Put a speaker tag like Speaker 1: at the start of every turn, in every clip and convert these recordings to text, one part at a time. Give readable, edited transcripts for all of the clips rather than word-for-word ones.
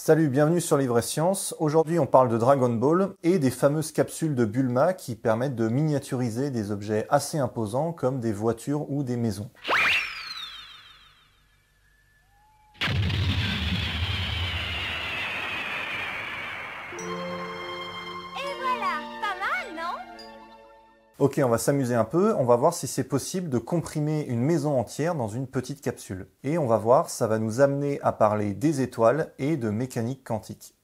Speaker 1: Salut, bienvenue sur Livre et Science. Aujourd'hui, on parle de Dragon Ball et des fameuses capsules de Bulma qui permettent de miniaturiser des objets assez imposants comme des voitures ou des maisons.
Speaker 2: Et voilà, pas mal, non?
Speaker 1: Ok, on va s'amuser un peu, on va voir si c'est possible de comprimer une maison entière dans une petite capsule. Et on va voir, ça va nous amener à parler des étoiles et de mécanique quantique.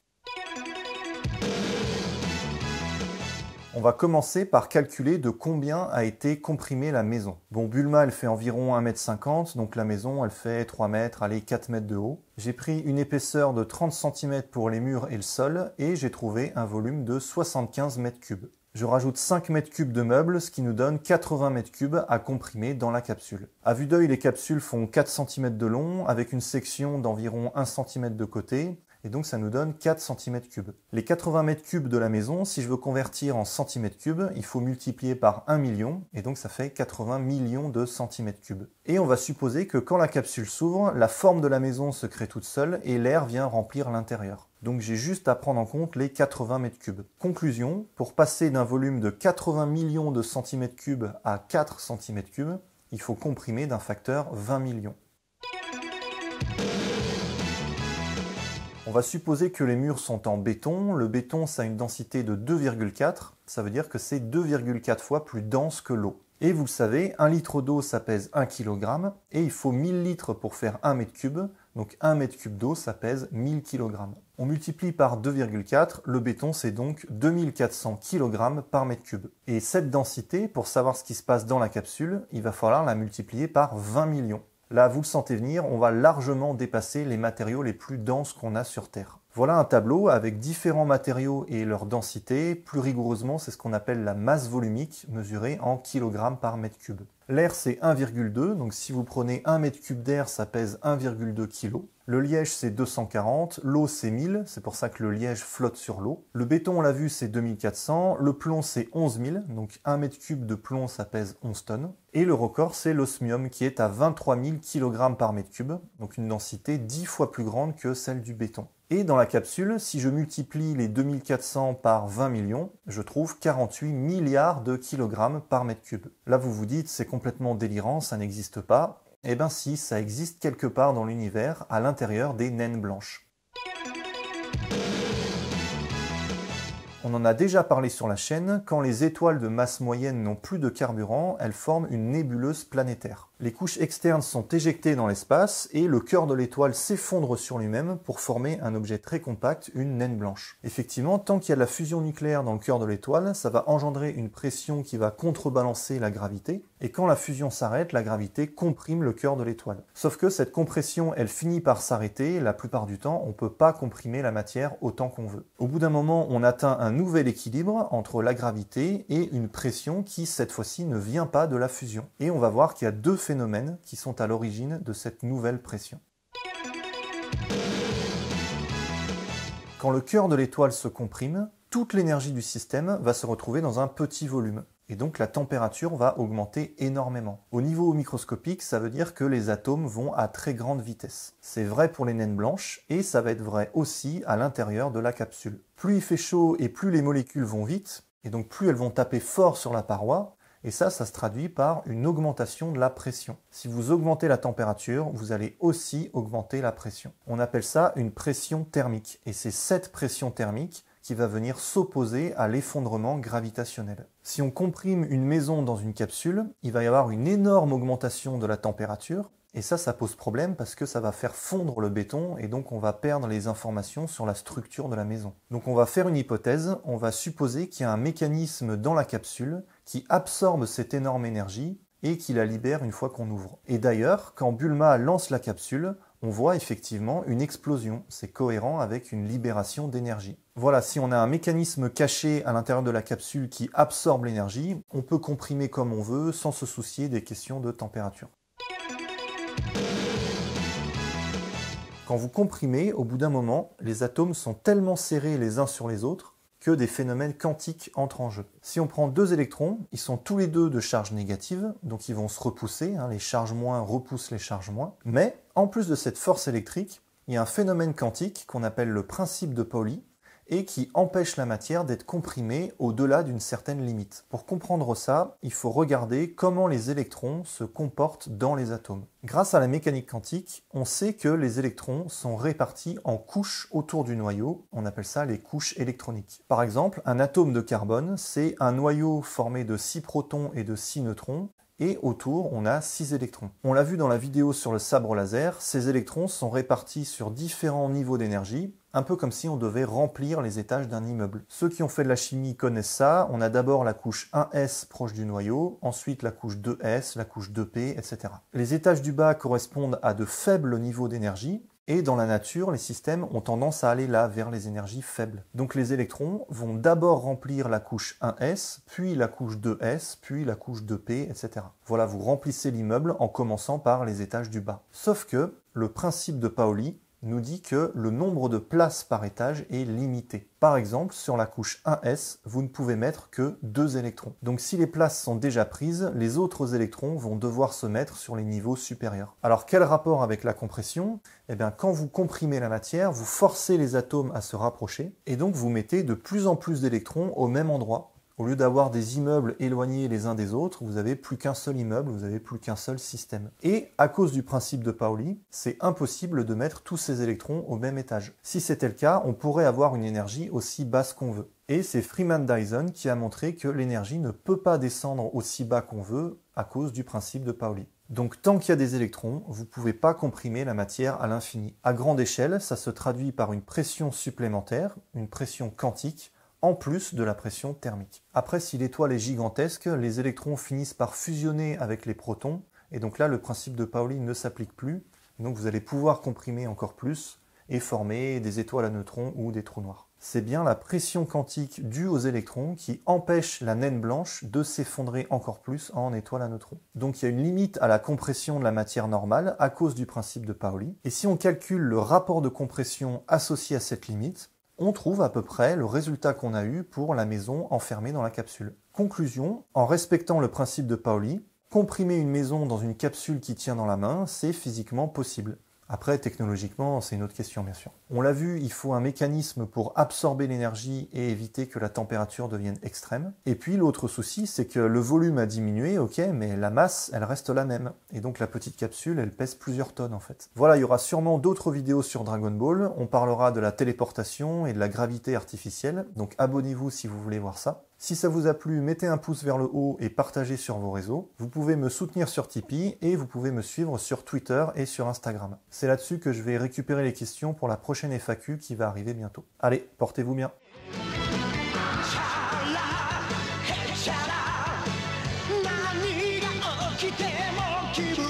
Speaker 1: On va commencer par calculer de combien a été comprimée la maison. Bon, Bulma, elle fait environ 1,50 m, donc la maison, elle fait 3 mètres, allez, 4 mètres de haut. J'ai pris une épaisseur de 30 cm pour les murs et le sol, et j'ai trouvé un volume de 75 mètres cubes. Je rajoute 5 mètres cubes de meubles, ce qui nous donne 80 mètres cubes à comprimer dans la capsule. À vue d'œil, les capsules font 4 cm de long, avec une section d'environ 1 cm de côté, et donc ça nous donne 4 cm3. Les 80 mètres cubes de la maison, si je veux convertir en centimètres cubes, il faut multiplier par 1 million, et donc ça fait 80 millions de centimètres cubes. Et on va supposer que quand la capsule s'ouvre, la forme de la maison se crée toute seule, et l'air vient remplir l'intérieur. Donc j'ai juste à prendre en compte les 80 mètres cubes. Conclusion, pour passer d'un volume de 80 millions de centimètres cubes à 4 cm3, il faut comprimer d'un facteur 20 millions. On va supposer que les murs sont en béton. Le béton, ça a une densité de 2,4. Ça veut dire que c'est 2,4 fois plus dense que l'eau. Et vous le savez, 1 litre d'eau, ça pèse 1 kg. Et il faut 1000 litres pour faire 1 mètre cube. Donc 1 mètre cube d'eau, ça pèse 1000 kg. On multiplie par 2,4. Le béton, c'est donc 2400 kg par mètre cube. Et cette densité, pour savoir ce qui se passe dans la capsule, il va falloir la multiplier par 20 millions. Là, vous le sentez venir, on va largement dépasser les matériaux les plus denses qu'on a sur Terre. Voilà un tableau avec différents matériaux et leur densité. Plus rigoureusement, c'est ce qu'on appelle la masse volumique, mesurée en kilogrammes par mètre cube. L'air, c'est 1,2, donc si vous prenez 1 mètre cube d'air, ça pèse 1,2 kg. Le liège, c'est 240, l'eau, c'est 1000, c'est pour ça que le liège flotte sur l'eau. Le béton, on l'a vu, c'est 2400, le plomb, c'est 11 000, donc 1 mètre cube de plomb, ça pèse 11 tonnes. Et le record, c'est l'osmium, qui est à 23 000 kg par mètre cube, donc une densité 10 fois plus grande que celle du béton. Et dans la capsule, si je multiplie les 2400 par 20 millions, je trouve 48 milliards de kilogrammes par mètre cube. Là, vous vous dites, c'est complètement délirant, ça n'existe pas. Eh bien si, ça existe quelque part dans l'univers, à l'intérieur des naines blanches. On en a déjà parlé sur la chaîne, quand les étoiles de masse moyenne n'ont plus de carburant, elles forment une nébuleuse planétaire. Les couches externes sont éjectées dans l'espace et le cœur de l'étoile s'effondre sur lui-même pour former un objet très compact, une naine blanche. Effectivement, tant qu'il y a de la fusion nucléaire dans le cœur de l'étoile, ça va engendrer une pression qui va contrebalancer la gravité, et quand la fusion s'arrête, la gravité comprime le cœur de l'étoile. Sauf que cette compression, elle finit par s'arrêter, la plupart du temps, on ne peut pas comprimer la matière autant qu'on veut. Au bout d'un moment, on atteint un nouvel équilibre entre la gravité et une pression qui, cette fois-ci, ne vient pas de la fusion. Et on va voir qu'il y a deux phénomènes qui sont à l'origine de cette nouvelle pression. Quand le cœur de l'étoile se comprime, toute l'énergie du système va se retrouver dans un petit volume. Et donc la température va augmenter énormément. Au niveau microscopique, ça veut dire que les atomes vont à très grande vitesse. C'est vrai pour les naines blanches, et ça va être vrai aussi à l'intérieur de la capsule. Plus il fait chaud et plus les molécules vont vite, et donc plus elles vont taper fort sur la paroi, et ça se traduit par une augmentation de la pression. Si vous augmentez la température, vous allez aussi augmenter la pression. On appelle ça une pression thermique, et c'est cette pression thermique qui va venir s'opposer à l'effondrement gravitationnel. Si on comprime une maison dans une capsule, il va y avoir une énorme augmentation de la température, et ça pose problème parce que ça va faire fondre le béton, et donc on va perdre les informations sur la structure de la maison. Donc on va faire une hypothèse, on va supposer qu'il y a un mécanisme dans la capsule qui absorbe cette énorme énergie et qui la libère une fois qu'on ouvre. Et d'ailleurs, quand Bulma lance la capsule, on voit effectivement une explosion. C'est cohérent avec une libération d'énergie. Voilà, si on a un mécanisme caché à l'intérieur de la capsule qui absorbe l'énergie, on peut comprimer comme on veut sans se soucier des questions de température. Quand vous comprimez, au bout d'un moment, les atomes sont tellement serrés les uns sur les autres que des phénomènes quantiques entrent en jeu. Si on prend deux électrons, ils sont tous les deux de charge négative, donc ils vont se repousser, les charges moins repoussent les charges moins, mais en plus de cette force électrique, il y a un phénomène quantique qu'on appelle le principe de Pauli et qui empêche la matière d'être comprimée au-delà d'une certaine limite. Pour comprendre ça, il faut regarder comment les électrons se comportent dans les atomes. Grâce à la mécanique quantique, on sait que les électrons sont répartis en couches autour du noyau, on appelle ça les couches électroniques. Par exemple, un atome de carbone, c'est un noyau formé de 6 protons et de 6 neutrons, et autour, on a 6 électrons. On l'a vu dans la vidéo sur le sabre laser, ces électrons sont répartis sur différents niveaux d'énergie, un peu comme si on devait remplir les étages d'un immeuble. Ceux qui ont fait de la chimie connaissent ça, on a d'abord la couche 1s proche du noyau, ensuite la couche 2s, la couche 2p, etc. Les étages du bas correspondent à de faibles niveaux d'énergie, et dans la nature, les systèmes ont tendance à aller là, vers les énergies faibles. Donc les électrons vont d'abord remplir la couche 1s, puis la couche 2s, puis la couche 2p, etc. Voilà, vous remplissez l'immeuble en commençant par les étages du bas. Sauf que le principe de Pauli nous dit que le nombre de places par étage est limité. Par exemple, sur la couche 1s, vous ne pouvez mettre que 2 électrons. Donc si les places sont déjà prises, les autres électrons vont devoir se mettre sur les niveaux supérieurs. Alors quel rapport avec la compression? Eh bien, quand vous comprimez la matière, vous forcez les atomes à se rapprocher, et donc vous mettez de plus en plus d'électrons au même endroit. Au lieu d'avoir des immeubles éloignés les uns des autres, vous n'avez plus qu'un seul immeuble, vous n'avez plus qu'un seul système. Et à cause du principe de Pauli, c'est impossible de mettre tous ces électrons au même étage. Si c'était le cas, on pourrait avoir une énergie aussi basse qu'on veut. Et c'est Freeman Dyson qui a montré que l'énergie ne peut pas descendre aussi bas qu'on veut à cause du principe de Pauli. Donc tant qu'il y a des électrons, vous ne pouvez pas comprimer la matière à l'infini. À grande échelle, ça se traduit par une pression supplémentaire, une pression quantique, en plus de la pression thermique. Après, si l'étoile est gigantesque, les électrons finissent par fusionner avec les protons, et donc là, le principe de Pauli ne s'applique plus, donc vous allez pouvoir comprimer encore plus et former des étoiles à neutrons ou des trous noirs. C'est bien la pression quantique due aux électrons qui empêche la naine blanche de s'effondrer encore plus en étoile à neutrons. Donc il y a une limite à la compression de la matière normale à cause du principe de Pauli, et si on calcule le rapport de compression associé à cette limite, on trouve à peu près le résultat qu'on a eu pour la maison enfermée dans la capsule. Conclusion, en respectant le principe de Pauli, comprimer une maison dans une capsule qui tient dans la main, c'est physiquement possible. Après, technologiquement, c'est une autre question, bien sûr. On l'a vu, il faut un mécanisme pour absorber l'énergie et éviter que la température devienne extrême. Et puis, l'autre souci, c'est que le volume a diminué, ok, mais la masse, elle reste la même. Et donc, la petite capsule, elle pèse plusieurs tonnes, en fait. Voilà, il y aura sûrement d'autres vidéos sur Dragon Ball. On parlera de la téléportation et de la gravité artificielle. Donc, abonnez-vous si vous voulez voir ça. Si ça vous a plu, mettez un pouce vers le haut et partagez sur vos réseaux. Vous pouvez me soutenir sur Tipeee et vous pouvez me suivre sur Twitter et sur Instagram. C'est là-dessus que je vais récupérer les questions pour la prochaine FAQ qui va arriver bientôt. Allez, portez-vous bien.
Speaker 3: Hey,